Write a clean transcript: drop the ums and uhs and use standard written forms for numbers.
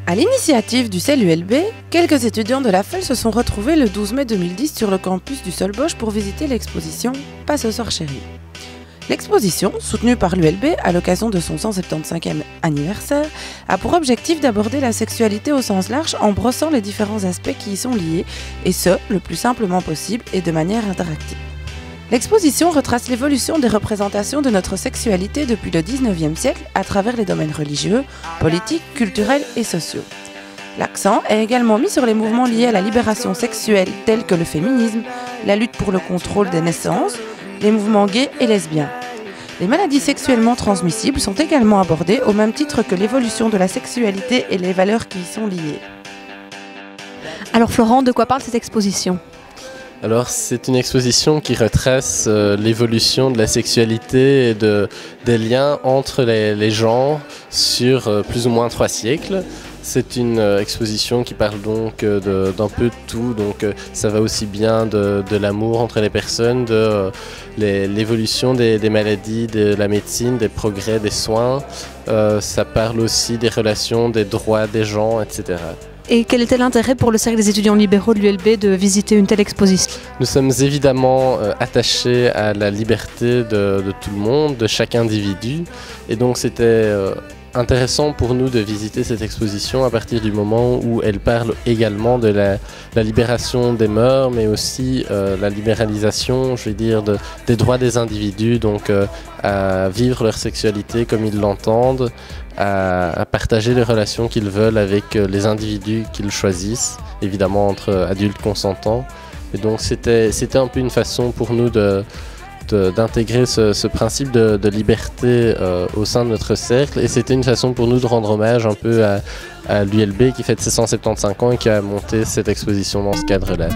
À l'initiative du CELULB, quelques étudiants de la FEL se sont retrouvés le 12 mai 2010 sur le campus du Solbosch pour visiter l'exposition Pas ce soir chérie. L'exposition, soutenue par l'ULB à l'occasion de son 175e anniversaire, a pour objectif d'aborder la sexualité au sens large en brossant les différents aspects qui y sont liés, et ce, le plus simplement possible et de manière interactive. L'exposition retrace l'évolution des représentations de notre sexualité depuis le 19e siècle à travers les domaines religieux, politiques, culturels et sociaux. L'accent est également mis sur les mouvements liés à la libération sexuelle tels que le féminisme, la lutte pour le contrôle des naissances, les mouvements gays et lesbiens. Les maladies sexuellement transmissibles sont également abordées au même titre que l'évolution de la sexualité et les valeurs qui y sont liées. Alors Florent, de quoi parle cette exposition ? Alors c'est une exposition qui retrace l'évolution de la sexualité et des liens entre les genres sur plus ou moins 3 siècles. C'est une exposition qui parle donc d'un peu de tout, donc ça va aussi bien de l'amour entre les personnes, de l'évolution des maladies, de la médecine, des progrès, des soins. Ça parle aussi des relations, des droits des gens, etc. Et quel était l'intérêt pour le Cercle des étudiants libéraux de l'ULB de visiter une telle exposition ? Nous sommes évidemment attachés à la liberté de tout le monde, de chaque individu. Et donc c'était intéressant pour nous de visiter cette exposition à partir du moment où elle parle également de la libération des mœurs, mais aussi la libéralisation, je vais dire, des droits des individus, donc à vivre leur sexualité comme ils l'entendent, à partager les relations qu'ils veulent avec les individus qu'ils choisissent, évidemment entre adultes consentants. Et donc c'était un peu une façon pour nous d'intégrer ce principe de liberté au sein de notre cercle, et c'était une façon pour nous de rendre hommage un peu à l'ULB qui fête ses 175 ans et qui a monté cette exposition dans ce cadre-là.